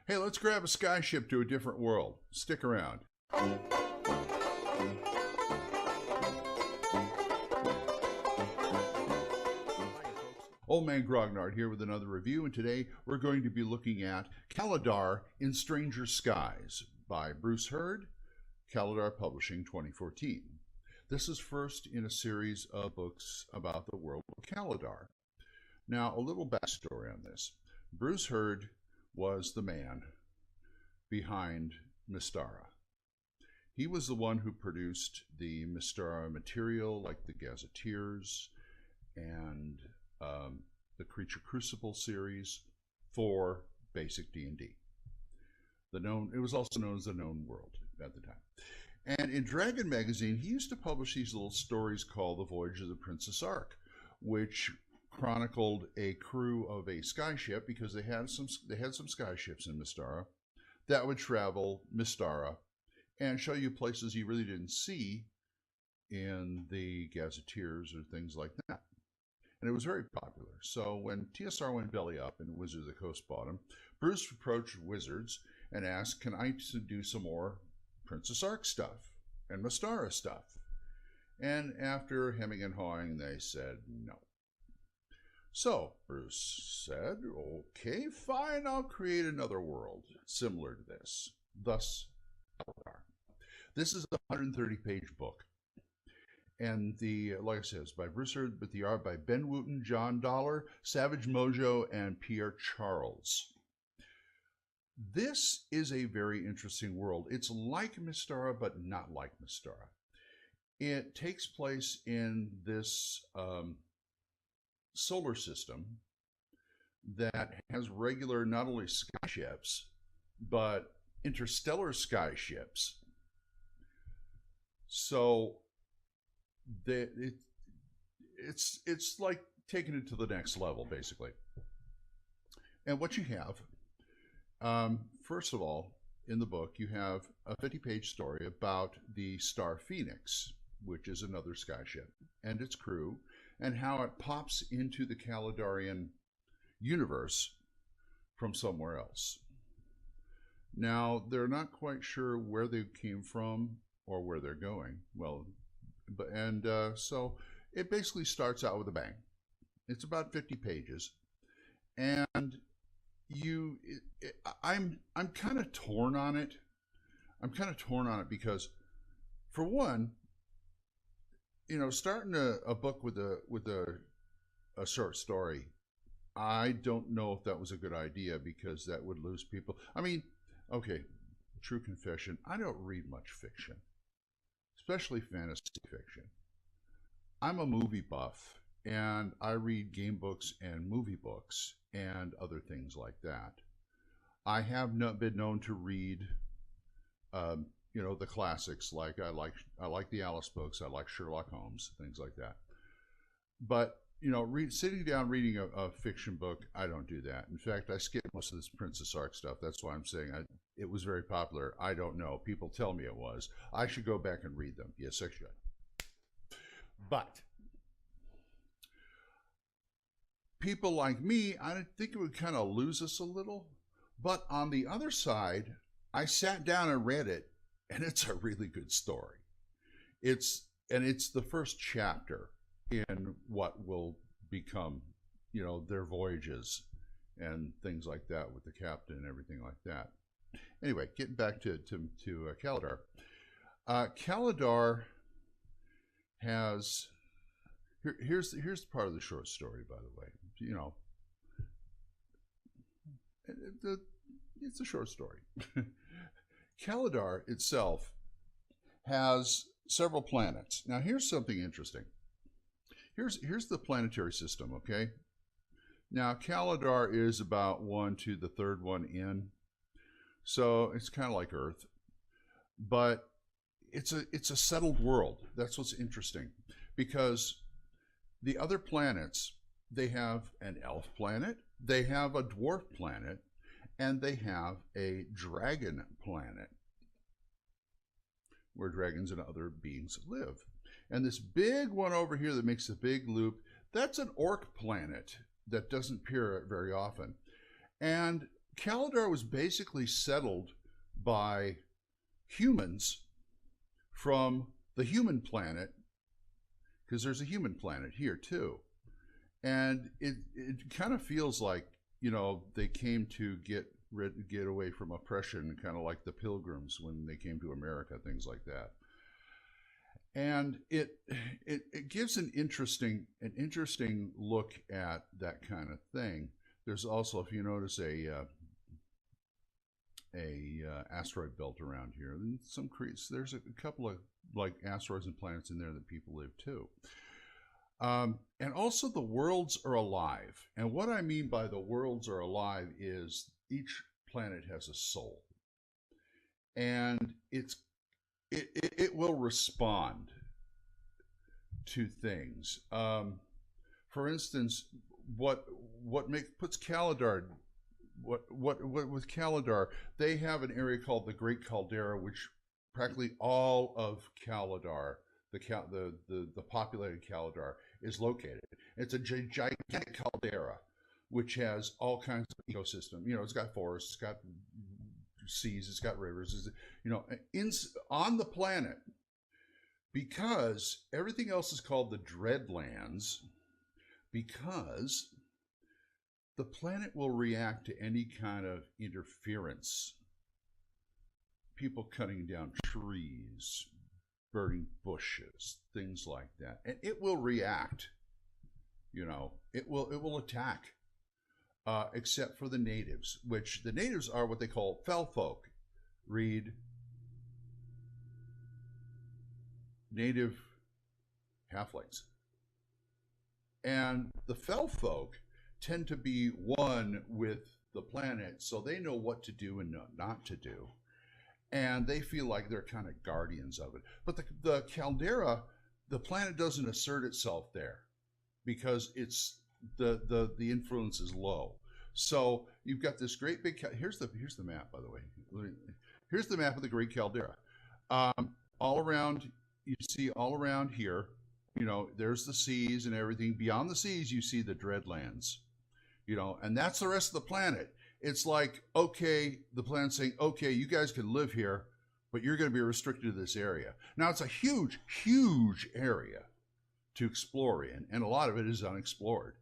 Hey, let's grab a skyship to a different world. Stick around. Old Man Grognard here with another review, and today we're going to be looking at Calidar in Stranger Skies by Bruce Hurd, Calidar Publishing 2014. This is first in a series of books about the world of Calidar. Now, a little backstory on this. Bruce Hurd was the man behind Mystara. He was the one who produced the Mystara material, like the Gazetteers and the Creature Crucible series for basic D&D. It was also known as the Known World at the time. And in Dragon Magazine, he used to publish these little stories called The Voyage of the Princess Ark, which chronicled a crew of a skyship, because they had some skyships in Mystara that would travel Mystara and show you places you really didn't see in the Gazetteers or things like that. And it was very popular. So when TSR went belly up and Wizards of the Coast bought him, Bruce approached Wizards and asked, can I do some more Princess Ark stuff and Mystara stuff? And after hemming and hawing, they said no. So Bruce said, okay, fine, I'll create another world similar to this. Thus, Calidar. This is a 130-page book. And like I said, it's by Bruce Hurd, but the art by Ben Wooten, John Dollar, Savage Mojo, and Pierre Charles. This is a very interesting world. It's like Mystara, but not like Mystara. It takes place in this solar system that has regular, not only skyships, but interstellar skyships. So it's like taking it to the next level, basically. And what you have, first of all, in the book, you have a 50-page story about the Star Phoenix, which is another skyship, and its crew, and how it pops into the Calidarian universe from somewhere else. Now, they're not quite sure where they came from or where they're going. So it basically starts out with a bang. It's about 50 pages, and I'm kind of torn on it. I'm kind of torn on it because, for one, starting a book with a short story, I don't know if that was a good idea, because that would lose people. I mean, okay, true confession, I don't read much fiction, especially fantasy fiction. I'm a movie buff, and I read game books and movie books and other things like that. I have not been known to read the classics, like I like the Alice books, I like Sherlock Holmes, things like that. But sitting down reading a fiction book, I don't do that. In fact, I skip most of this Princess Ark stuff. That's why I'm saying it was very popular. I don't know. People tell me it was. I should go back and read them. Yes, I should. But people like me, I think it would kind of lose us a little. But on the other side, I sat down and read it, and it's a really good story. It's the first chapter in what will become, their voyages and things like that with the captain and everything like that. Anyway, getting back to Calidar. Calidar has here's part of the short story, by the way. It's a short story. Calidar itself has several planets. Now, here's something interesting. Here's the planetary system, okay? Now, Calidar is about 1 to the 3rd one in, so it's kind of like Earth, but it's a settled world. That's what's interesting, because the other planets, they have an elf planet, they have a dwarf planet, and they have a dragon planet where dragons and other beings live. And this big one over here that makes a big loop, that's an orc planet that doesn't appear very often. And Calidar was basically settled by humans from the human planet, because there's a human planet here too. And it kind of feels like, you know, they came to get away from oppression, kind of like the Pilgrims when they came to America, things like that. And it gives an interesting look at that kind of thing. There's also, if you notice, a asteroid belt around here, and there's a couple of like asteroids and planets in there that people live too. And also the worlds are alive. And what I mean by the worlds are alive is each planet has a soul, and it will respond to things. For instance, what puts Calidar, what with Calidar, they have an area called the Great Caldera, which practically all of Calidar, the populated Calidar, is located. It's a gigantic caldera, which has all kinds of ecosystem. You know, it's got forests, it's got seas, it's got rivers. You know, on the planet, because everything else is called the Dreadlands, because the planet will react to any kind of interference. People cutting down trees, burning bushes, things like that. And it will react. You know, it will attack. Except for the natives, which the natives are what they call fell folk. Read native halflings. And the fell folk tend to be one with the planet, so they know what to do and not to do. And they feel like they're kind of guardians of it. But the caldera, the planet doesn't assert itself there because it's the influence is low. So you've got this great big here's the map, by the way. Here's the map of the Great Caldera. All around, you see all around here, you know, there's the seas and everything. Beyond the seas, you see the Dreadlands, you know, and that's the rest of the planet. It's like, okay, the planet's saying, okay, you guys can live here, but you're going to be restricted to this area. Now, it's a huge, huge area to explore in, and a lot of it is unexplored.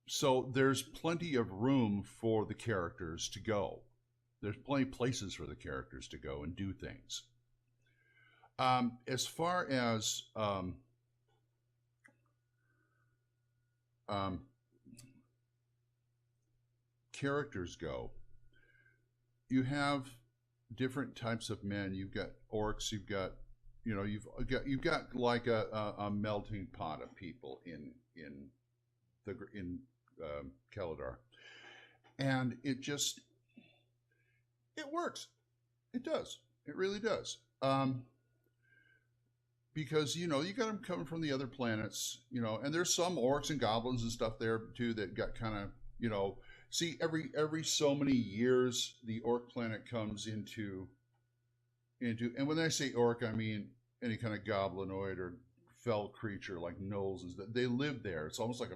So there's plenty of room for the characters to go. There's plenty of places for the characters to go and do things. As far as characters go, you have different types of men. You've got orcs. You've got, you know, you've got like a melting pot of people in Calidar, and it works. It does. It really does. Because, you know, you got them coming from the other planets, you know, and there's some orcs and goblins and stuff there too that got kind of, you know, see, every so many years the orc planet comes into, and when I say orc, I mean any kind of goblinoid or fell creature like gnolls. They live there. It's almost like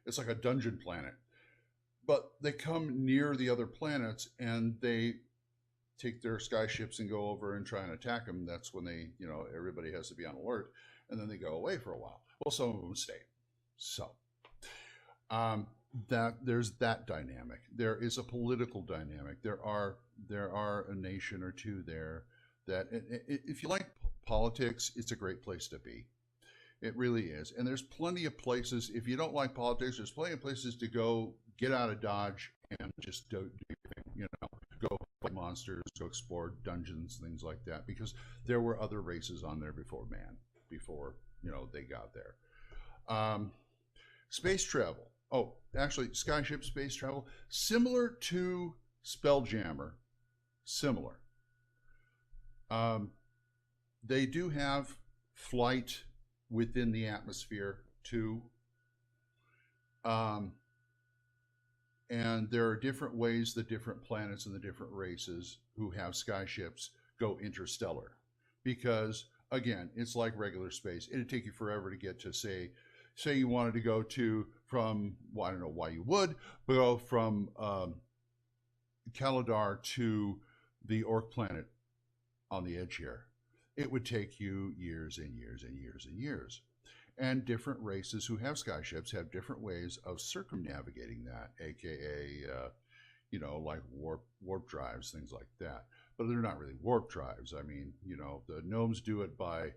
it's like a dungeon planet, but they come near the other planets and they take their sky ships and go over and try and attack them. That's when they, you know, everybody has to be on alert, and then they go away for a while. Well, some of them stay. So that there's that dynamic. There is a political dynamic. There are a nation or two there that, if you like politics, it's a great place to be. It really is. And there's plenty of places, if you don't like politics, there's plenty of places to go get out of Dodge and just do your thing, you know, go fight monsters, go explore dungeons, things like that, because there were other races on there before you know, they got there. Space travel. Oh, actually, skyship space travel, similar to Spelljammer, similar. They do have flight within the atmosphere too. And there are different ways the different planets and the different races who have skyships go interstellar. Because, again, it's like regular space. It'd take you forever to get to, say you wanted to go to, from, well, I don't know why you would, but go from Calidar to the Orc planet on the edge here. It would take you years and years and years and years. And different races who have skyships have different ways of circumnavigating that, aka, you know, like warp drives, things like that. But they're not really warp drives. I mean, you know, the gnomes do it by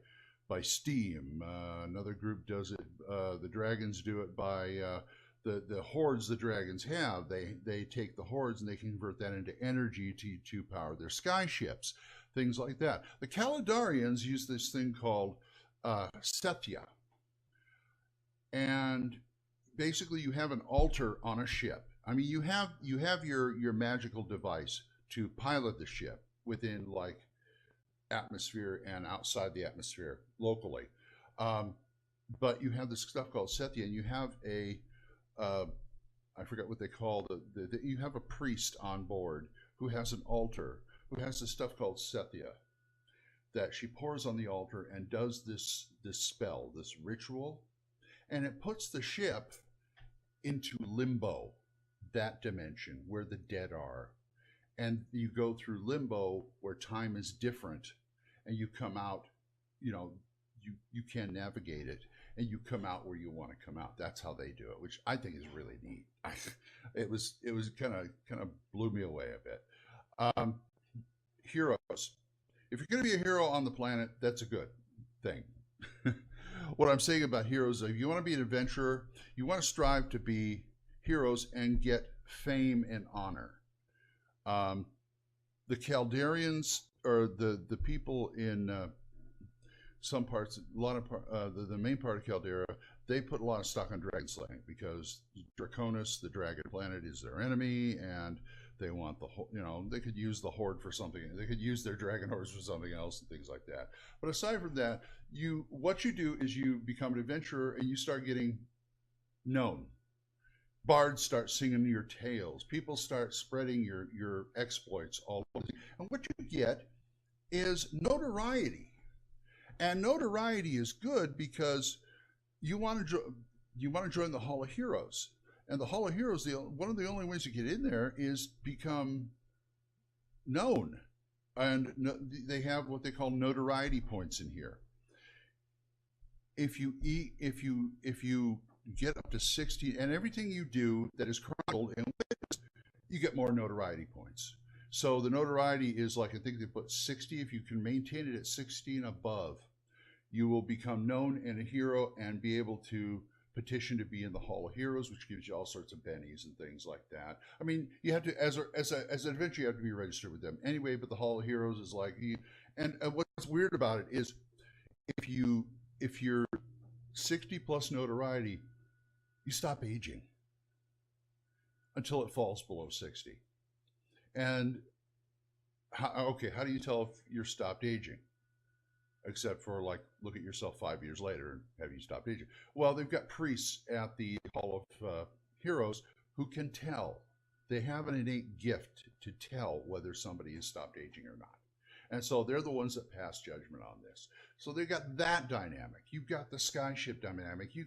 steam. Another group does it. The dragons do it by the hordes the dragons have. They take the hordes and they convert that into energy to power their skyships, things like that. The Calidarians use this thing called Sethya. And basically you have an altar on a ship. I mean, you have your magical device to pilot the ship within like atmosphere and outside the atmosphere locally. But you have this stuff called Sethya, and you have a, I forget what they call you have a priest on board who has an altar, who has this stuff called Sethya that she pours on the altar and does this spell, this ritual, and it puts the ship into limbo, that dimension where the dead are. And you go through limbo where time is different, and you come out, you know, you can navigate it, and you come out where you want to come out. That's how they do it, which I think is really neat. It was kind of blew me away a bit. Heroes. If you're going to be a hero on the planet, that's a good thing. What I'm saying about heroes, if you want to be an adventurer, you want to strive to be heroes and get fame and honor. The Caldarians, or the people in some parts, the main part of Caldera, they put a lot of stock on dragon slaying because Draconis, the dragon planet, is their enemy, and they want the whole, you know, they could use the horde for something. They could use their dragon hordes for something else and things like that. But aside from that, what you do is you become an adventurer and you start getting known. Bards start singing your tales. People start spreading your exploits all over. And what you get is notoriety. And notoriety is good because you want to join the Hall of Heroes. And the Hall of Heroes, one of the only ways to get in there is become known. And they have what they call notoriety points in here. If you get up to 60, and everything you do that is chronicled and you get more notoriety points. So the notoriety is like, I think they put 60. If you can maintain it at 60 and above, you will become known and a hero and be able to petition to be in the Hall of Heroes, which gives you all sorts of bennies and things like that. I mean, you have to, as an adventurer, you have to be registered with them anyway. But the Hall of Heroes is like, and what's weird about it is, if you're 60 plus notoriety, you stop aging until it falls below 60. And how do you tell if you're stopped aging? Except for, like, look at yourself 5 years later and have you stopped aging? Well, they've got priests at the Hall of Heroes who can tell. They have an innate gift to tell whether somebody has stopped aging or not. And so they're the ones that pass judgment on this. So they've got that dynamic. You've got the skyship dynamic. You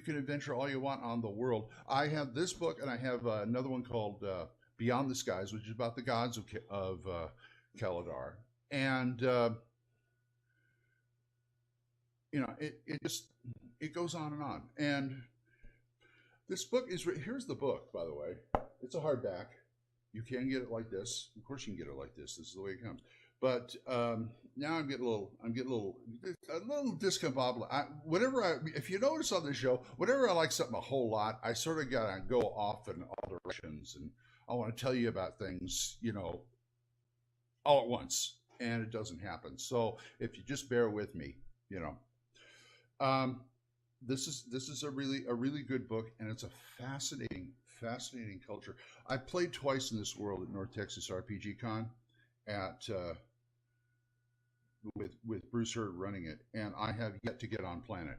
can adventure all you want on the world. I have this book, and I have another one called Beyond the Skies, which is about the gods of Calidar. And you know, it goes on and on. And this book is, here's the book, by the way. It's a hardback. You can get it like this. Of course, you can get it like this. This is the way it comes. But now I'm getting a little discombobulated. If you notice on this show, whenever I like something a whole lot, I sort of gotta go off in all directions, and I want to tell you about things, you know, all at once, and it doesn't happen. So if you just bear with me, you know. This is a really good book, and it's a fascinating culture. I played twice in this world at North Texas RPG Con, with Bruce Hurd running it, and I have yet to get on planet.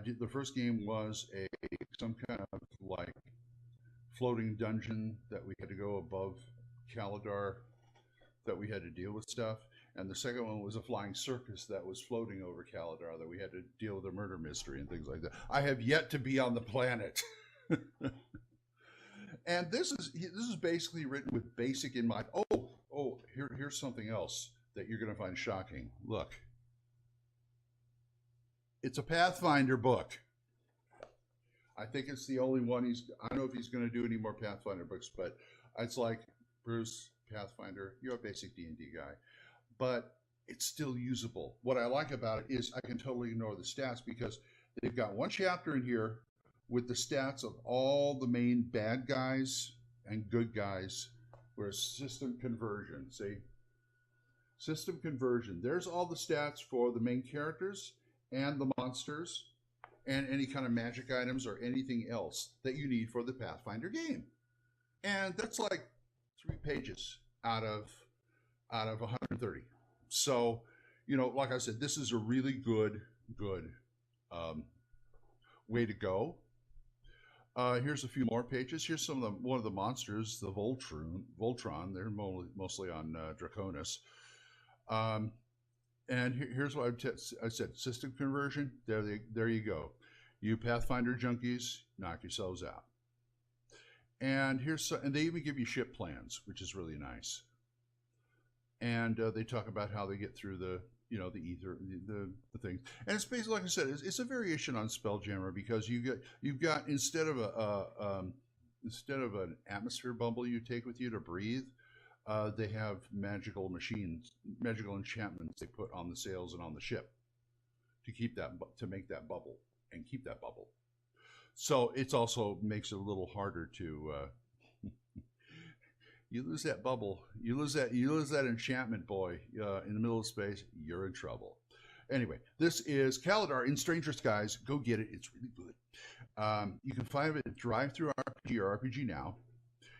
The first game was some kind of like floating dungeon that we had to go above Calidar, that we had to deal with stuff. And the second one was a flying circus that was floating over Calidar that we had to deal with a murder mystery and things like that. I have yet to be on the planet. And this is basically written with basic in mind. Here's something else that you're going to find shocking. Look. It's a Pathfinder book. I think it's the only one I don't know if he's going to do any more Pathfinder books, but it's like, Bruce, Pathfinder, you're a basic D&D guy, but it's still usable. What I like about it is I can totally ignore the stats because they've got one chapter in here with the stats of all the main bad guys and good guys, where system conversion. See? System conversion. There's all the stats for the main characters and the monsters and any kind of magic items or anything else that you need for the Pathfinder game. And that's like 3 pages out of 130. So, like I said, this is a really good way to go. Here's a few more pages. Here's one of the monsters, the Voltron. They're mostly on Draconis. And here's what I said: system conversion. There you go. You Pathfinder junkies, knock yourselves out. And and they even give you ship plans, which is really nice. And they talk about how they get through the ether, the things. And it's basically, like I said, it's a variation on Spelljammer, because you've got instead of an atmosphere bubble you take with you to breathe, they have magical enchantments they put on the sails and on the ship to make that bubble and keep that bubble. So it also makes it a little harder to. You lose that bubble, you lose that enchantment, boy, in the middle of space, you're in trouble. Anyway, this is Calidar in Stranger Skies. Go get it; it's really good. You can find it at Drive-Thru RPG or RPG Now.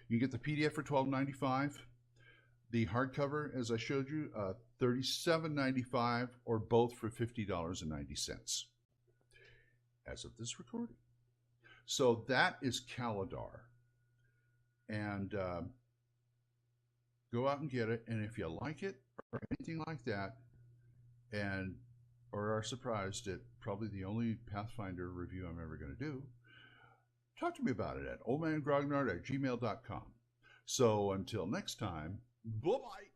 You can get the PDF for $12.95. The hardcover, as I showed you, $37.95, or both for $50.90 as of this recording. So that is Calidar. And go out and get it. And if you like it or anything like that, or are surprised at probably the only Pathfinder review I'm ever going to do, talk to me about it at oldmangrognard@gmail.com. So until next time, bye-bye.